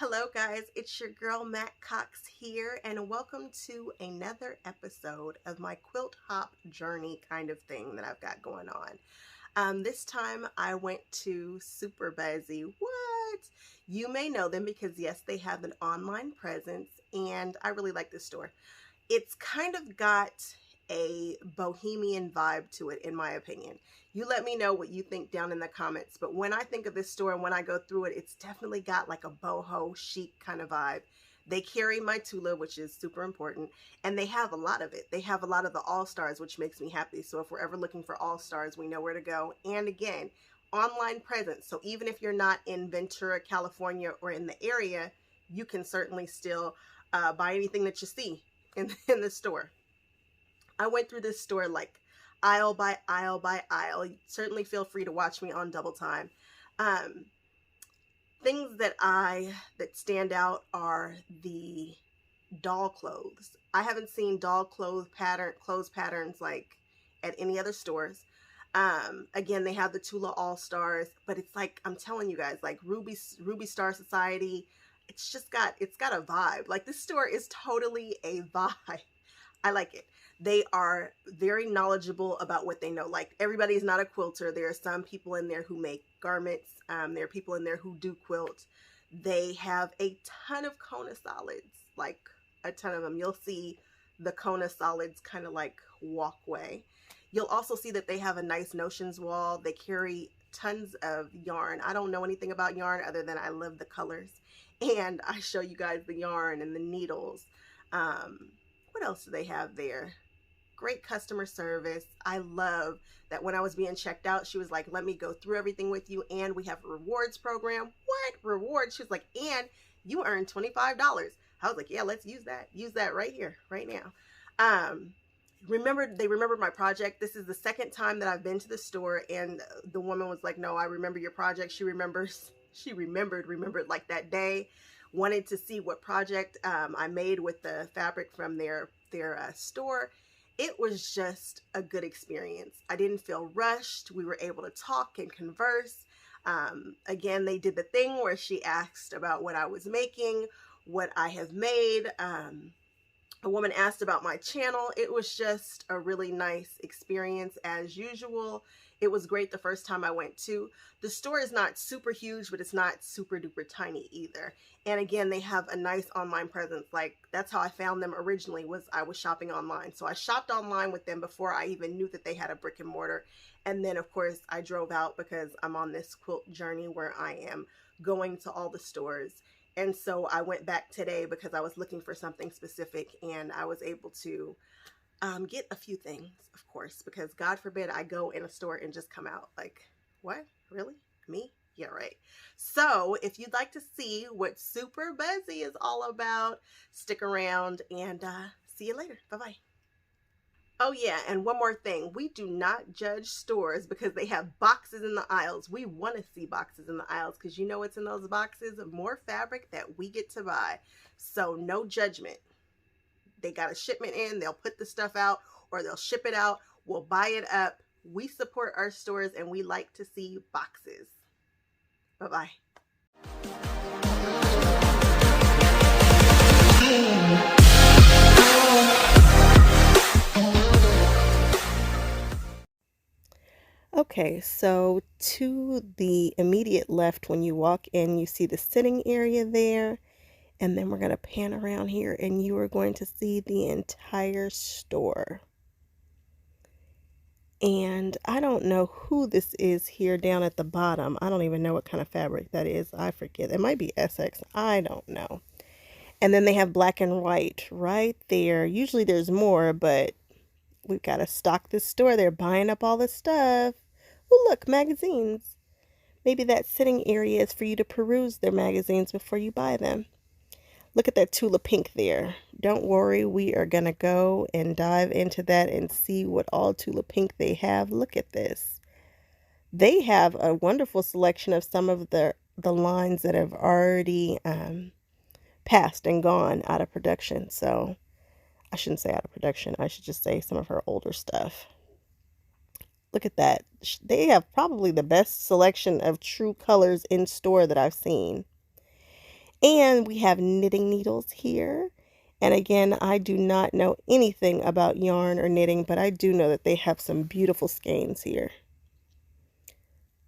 Hello, guys. It's your girl Matt Cox here, and welcome to another episode of my quilt hop journey kind of thing that I've got going on. This time I went to Superbuzzy. What? You may know them because, yes, they have an online presence, and I really like this store. It's kind of got a bohemian vibe to it, in my opinion. You let me know what you think down in the comments, but when I think of this store and when I go through it, it's definitely got like a boho chic kind of vibe. They carry my Tula, which is super important, and they have a lot of it. They have a lot of the all-stars, which makes me happy. So if we're ever looking for all-stars, we know where to go. And again, online presence. So even if you're not in Ventura, California, or in the area, you can certainly still buy anything that you see in the store. I went through this store like aisle by aisle by aisle. You certainly feel free to watch me on double time. Things that stand out are the doll clothes. I haven't seen doll clothes patterns like at any other stores. Again, they have the Tula All Stars, but it's like, I'm telling you guys, like Ruby Star Society, it's got a vibe. Like, this store is totally a vibe. I like it. They are very knowledgeable about what they know. Like, everybody's not a quilter. There are some people in there who make garments. There are people in there who do quilt. They have a ton of Kona solids, like a ton of them. You'll see the Kona solids kind of like walkway. You'll also see that they have a nice notions wall. They carry tons of yarn. I don't know anything about yarn other than I love the colors. And I show you guys the yarn and the needles. What else do they have there? Great customer service. I love that when I was being checked out, she was like, let me go through everything with you. And we have a rewards program. What? Rewards? She was like, and you earn $25. I was like, yeah, let's use that. Use that right here, right now. They remembered my project. This is the second time that I've been to the store, and the woman was like, no, I remember your project. She remembered like that day. Wanted to see what project I made with the fabric from their store. It was just a good experience. I didn't feel rushed. We were able to talk and converse. Again, they did the thing where she asked about what I was making, what I have made. A woman asked about my channel. It was just a really nice experience as usual. It was great the first time I went to. The store is not super huge, but it's not super duper tiny either. And again, they have a nice online presence. Like, that's how I found them originally, I was shopping online. So I shopped online with them before I even knew that they had a brick and mortar. And then of course I drove out because I'm on this quilt journey where I am going to all the stores. And so I went back today because I was looking for something specific, and I was able to get a few things, of course, because God forbid I go in a store and just come out like, what? Really? Me? Yeah, right. So if you'd like to see what Superbuzzy is all about, stick around, and see you later. Bye-bye. Oh yeah, and one more thing. We do not judge stores because they have boxes in the aisles. We want to see boxes in the aisles because you know what's in those boxes? More fabric that we get to buy. So no judgment. They got a shipment in, they'll put the stuff out, or they'll ship it out. We'll buy it up. We support our stores, and we like to see boxes. Bye-bye. Okay, so to the immediate left, when you walk in, you see the sitting area there. And then we're going to pan around here, and you are going to see the entire store. And I don't know who this is here down at the bottom. I don't even know what kind of fabric that is. I forget. It might be Essex. I don't know. And then they have black and white right there. Usually there's more, but we've got to stock this store. They're buying up all the stuff. Oh, look, magazines. Maybe that sitting area is for you to peruse their magazines before you buy them. Look at that Tula pink there. Don't worry, we are going to go and dive into that and see what all Tula pink they have. Look at this. They have a wonderful selection of some of the lines that have already passed and gone out of production. So I shouldn't say out of production. I should just say some of her older stuff. Look at that. They have probably the best selection of true colors in store that I've seen. And we have knitting needles here. And again, I do not know anything about yarn or knitting, but I do know that they have some beautiful skeins here.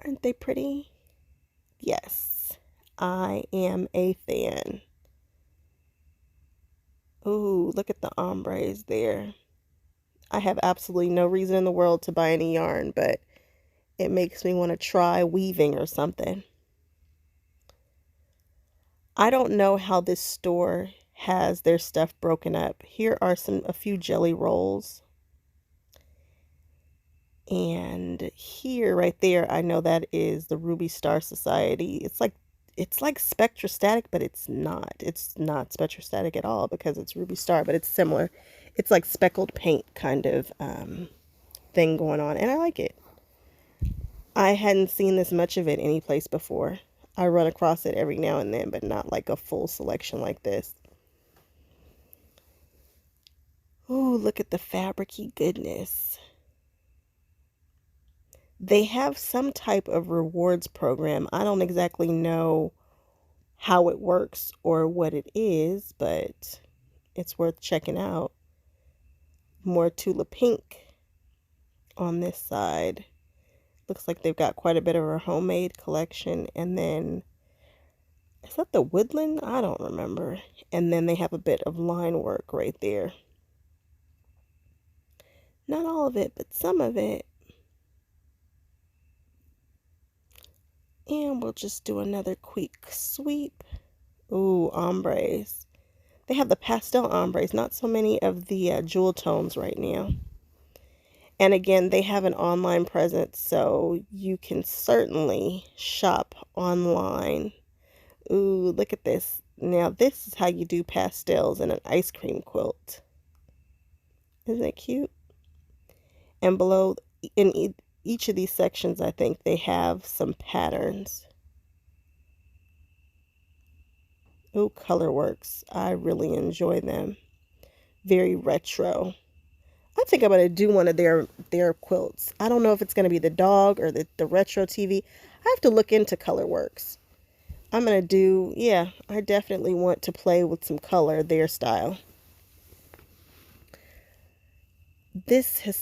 Aren't they pretty? Yes, I am a fan. Ooh, look at the ombres there. I have absolutely no reason in the world to buy any yarn, but it makes me want to try weaving or something. I don't know how this store has their stuff broken up. Here are a few jelly rolls. And here, right there, I know that is the Ruby Star Society. It's like spectrostatic, but it's not. It's not spectrostatic at all because it's Ruby Star, but it's similar. It's like speckled paint kind of thing going on, and I like it. I hadn't seen this much of it any place before. I run across it every now and then, but not like a full selection like this. Ooh, look at the fabricy goodness. They have some type of rewards program. I don't exactly know how it works or what it is, but it's worth checking out. More Tula Pink on this side. Looks like they've got quite a bit of a homemade collection. And then, is that the woodland? I don't remember. And then they have a bit of line work right there. Not all of it, but some of it. And we'll just do another quick sweep. Ooh, ombres. They have the pastel ombres, not so many of the jewel tones right now. And again, they have an online presence, so you can certainly shop online. Ooh, look at this. Now, this is how you do pastels in an ice cream quilt. Isn't it cute? And below, in each of these sections, I think they have some patterns. Ooh, Colorworks. I really enjoy them. Very retro. I think I'm going to do one of their quilts. I don't know if it's going to be the dog or the retro TV. I have to look into Colorworks. I'm going to do, yeah, I definitely want to play with some color, their style. This has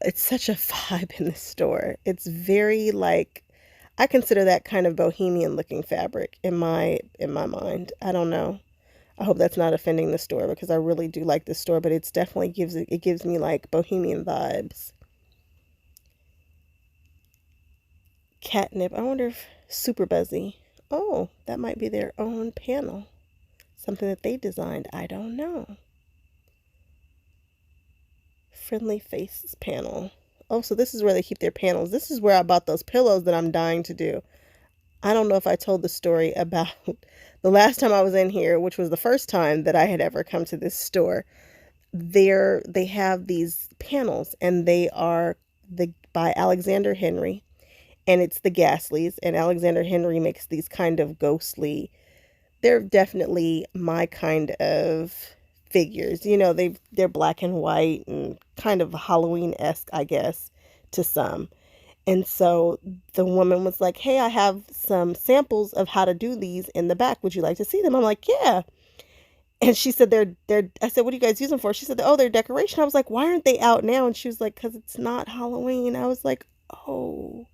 it's such a vibe in the store. It's very like, I consider that kind of bohemian looking fabric in my mind. I don't know. I hope that's not offending the store because I really do like this store, but it's definitely gives me like bohemian vibes. Catnip. I wonder if Superbuzzy. Oh, that might be their own panel. Something that they designed. I don't know. Friendly Faces panel. Oh, so this is where they keep their panels. This is where I bought those pillows that I'm dying to do. I don't know if I told the story about the last time I was in here, which was the first time that I had ever come to this store. They have these panels, and they are by Alexander Henry, and it's the Gasleys, and Alexander Henry makes these kind of ghostly. They're definitely my kind of figures. You know, they're black and white and kind of Halloween-esque, I guess, to some. And so the woman was like, "Hey, I have some samples of how to do these in the back. Would you like to see them?" I'm like, "Yeah." And she said I said, "What do you guys use them for?" She said, "Oh, they're decoration." I was like, "Why aren't they out now?" And she was like, "'Cause it's not Halloween." I was like, "Oh,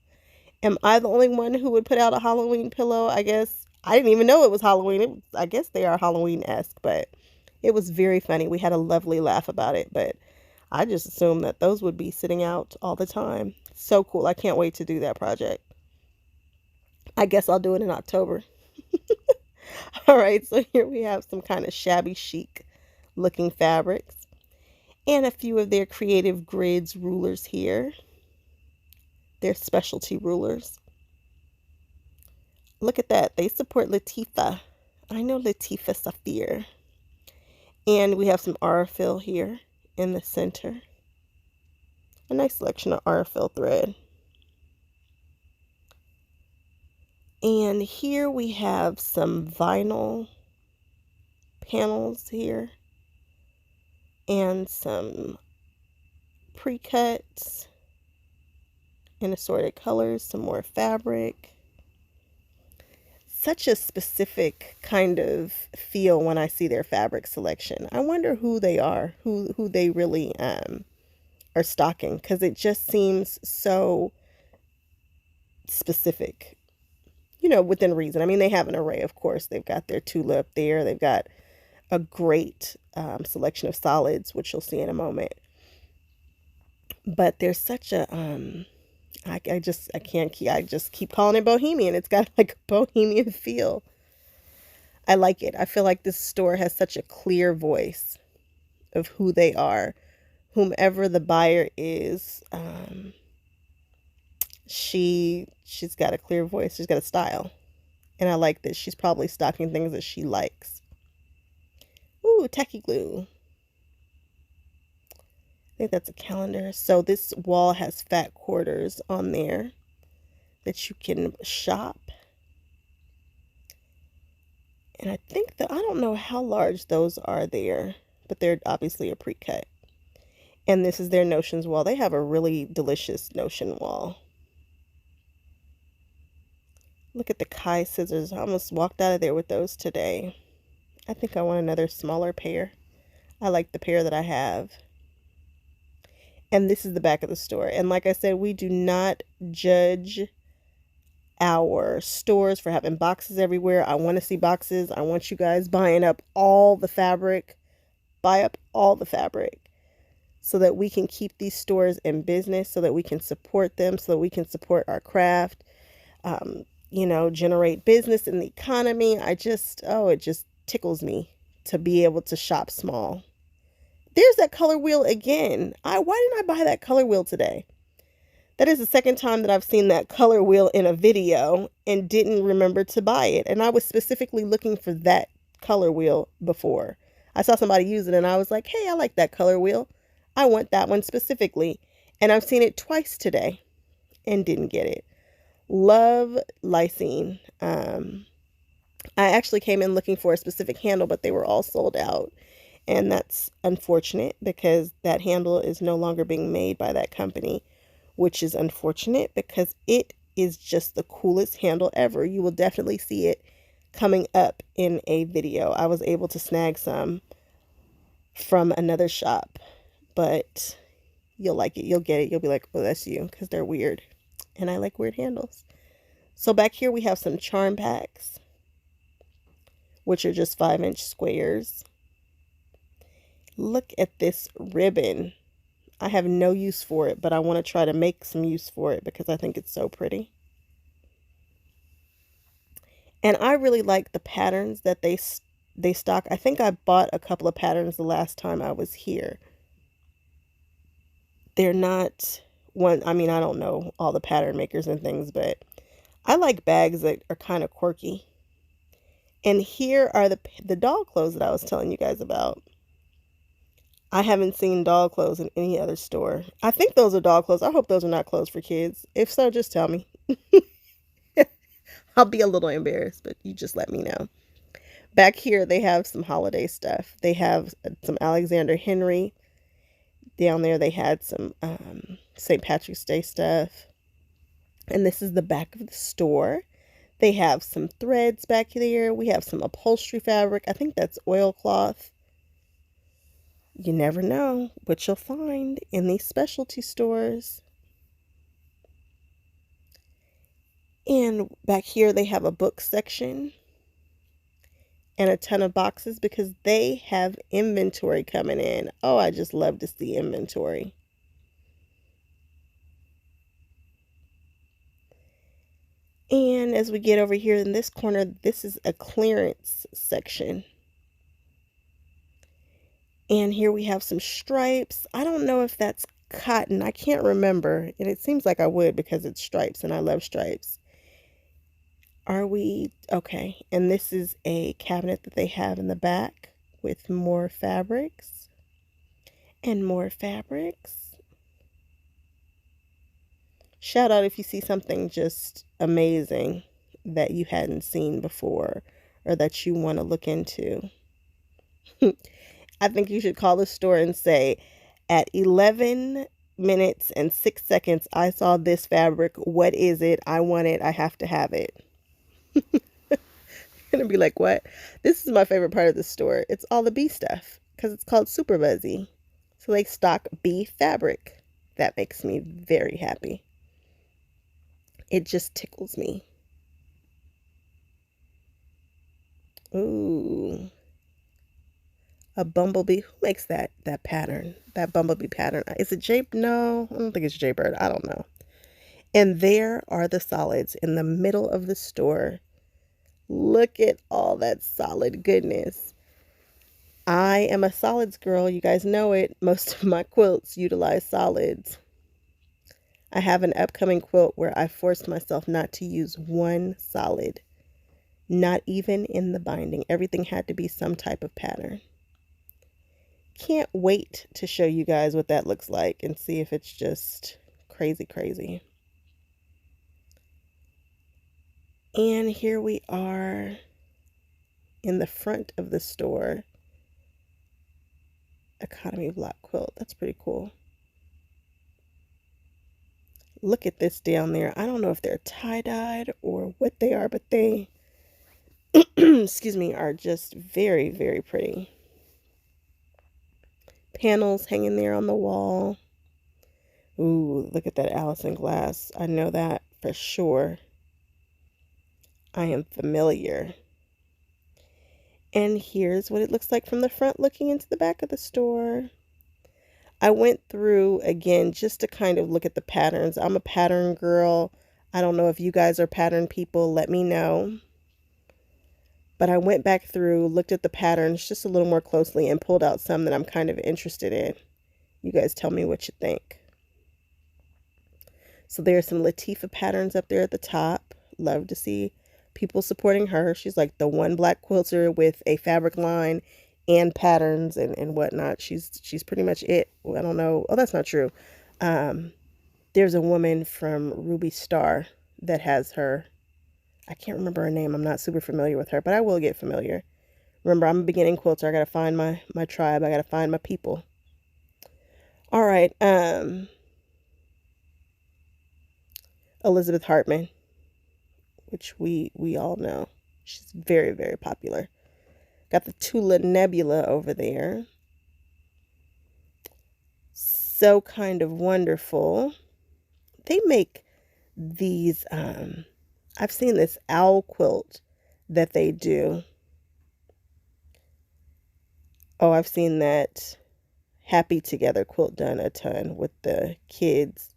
am I the only one who would put out a Halloween pillow?" I guess I didn't even know it was Halloween. I guess they are Halloween-esque, but it was very funny. We had a lovely laugh about it, but I just assumed that those would be sitting out all the time. So cool. I can't wait to do that project. I guess I'll do it in October. All right, so here we have some kind of shabby chic looking fabrics and a few of their creative grids rulers here. Their specialty rulers. Look at that. They support Latifa. I know Latifa Safir. And we have some Aurifil here in the center. A nice selection of Aurifil thread. And here we have some vinyl panels here and some pre-cuts in assorted colors, some more fabric. such a specific kind of feel when I see their fabric selection. I wonder who they are, who they really are stocking, because it just seems so specific, within reason. I mean, they have an array, of course. They've got their tulip there. They've got a great selection of solids, which you'll see in a moment. But there's such a I just keep calling it bohemian. It's got like a bohemian feel. I like it. I feel like this store has such a clear voice of who they are. Whomever the buyer is, she's got a clear voice. She's got a style. And I like this. She's probably stocking things that she likes. Ooh, tacky glue. I think that's a calendar. So this wall has fat quarters on there that you can shop. And I think I don't know how large those are there, but they're obviously a pre-cut. And this is their notions wall. They have a really delicious notion wall. Look at the Kai scissors. I almost walked out of there with those today. I think I want another smaller pair. I like the pair that I have. And this is the back of the store. And like I said, we do not judge our stores for having boxes everywhere. I want to see boxes. I want you guys buying up all the fabric. Buy up all the fabric so that we can keep these stores in business, so that we can support them, so that we can support our craft, generate business in the economy. It just tickles me to be able to shop small. There's that color wheel again. Why didn't I buy that color wheel today? That is the second time that I've seen that color wheel in a video and didn't remember to buy it. And I was specifically looking for that color wheel before. I saw somebody use it and I was like, hey, I like that color wheel. I want that one specifically. And I've seen it twice today and didn't get it. Love lysine. I actually came in looking for a specific handle, but they were all sold out. And that's unfortunate because that handle is no longer being made by that company, which is unfortunate because it is just the coolest handle ever. You will definitely see it coming up in a video. I was able to snag some from another shop, but you'll like it. You'll get it. You'll be like, oh, that's you, because they're weird. And I like weird handles. So back here we have some charm packs, which are just 5-inch squares. Look at this ribbon. I have no use for it, but I want to try to make some use for it because I think it's so pretty. And I really like the patterns that they stock. I think I bought a couple of patterns the last time I was here. They're not I don't know all the pattern makers and things, but I like bags that are kind of quirky. And here are the doll clothes that I was telling you guys about. I haven't seen doll clothes in any other store. I think those are doll clothes. I hope those are not clothes for kids. If so, just tell me. I'll be a little embarrassed, but you just let me know. Back here, they have some holiday stuff. They have some Alexander Henry. Down there, they had some St. Patrick's Day stuff. And this is the back of the store. They have some threads back there. We have some upholstery fabric. I think that's oilcloth. You never know what you'll find in these specialty stores. And back here they have a book section and a ton of boxes because they have inventory coming in. Oh, I just love to see inventory. And as we get over here in this corner, this is a clearance section. And here we have some stripes. I don't know if that's cotton. I can't remember. And it seems like I would because it's stripes and I love stripes. Are we? Okay. And this is a cabinet that they have in the back with more fabrics and more fabrics. Shout out if you see something just amazing that you hadn't seen before or that you want to look into. I think you should call the store and say, at 11 minutes and 6 seconds, I saw this fabric. What is it? I want it. I have to have it. going to be like, what? This is my favorite part of the store. It's all the bee stuff because it's called Superbuzzy. So they stock bee fabric. That makes me very happy. It just tickles me. Ooh. A bumblebee. Who makes that pattern? That bumblebee pattern. Is it Jay? No, I don't think it's Jaybird. I don't know. And there are the solids in the middle of the store. Look at all that solid goodness. I am a solids girl. You guys know it. Most of my quilts utilize solids. I have an upcoming quilt where I forced myself not to use one solid. Not even in the binding. Everything had to be some type of pattern. Can't wait to show you guys what that looks like and see if it's just crazy, crazy. And here we are in the front of the store. Economy block quilt. That's pretty cool. Look at this down there. I don't know if they're tie-dyed or what they are, but they, excuse me, are just very, very pretty. Panels hanging there on the wall. Ooh, look at that Allison glass. I know that for sure. I am familiar. And here's what it looks like from the front looking into the back of the store. I went through again just to kind of look at the patterns. I'm a pattern girl. I don't know if you guys are pattern people. Let me know. But I went back through, looked at the patterns just a little more closely and pulled out some that I'm kind of interested in. You guys tell me what you think. So there's some Latifah patterns up there at the top. Love to see people supporting her. She's like the one black quilter with a fabric line and patterns and whatnot. She's pretty much it. Well, I don't know. Oh, that's not true. There's a woman from Ruby Star that has her. I can't remember her name. I'm not super familiar with her, but I will get familiar. Remember, I'm a beginning quilter. I got to find my tribe. I got to find my people. All right. Elizabeth Hartman, which we all know. She's very, very popular. Got the Tula Nebula over there. So Kind of Wonderful. They make these, I've seen this owl quilt that they do. Oh, I've seen that Happy Together quilt done a ton with the kids.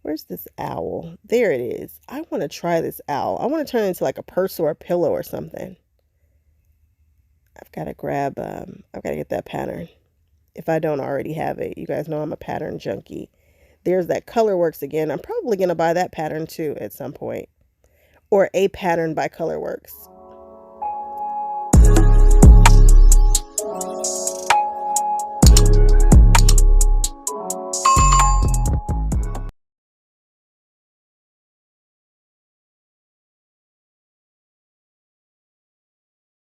Where's this owl? There it is. I want to try this owl. I want to turn it into like a purse or a pillow or something. I've got to grab, I've got to get that pattern. If I don't already have it. You guys know I'm a pattern junkie. There's that Colorworks again. I'm probably going to buy that pattern too at some point. Or a pattern by Colorworks.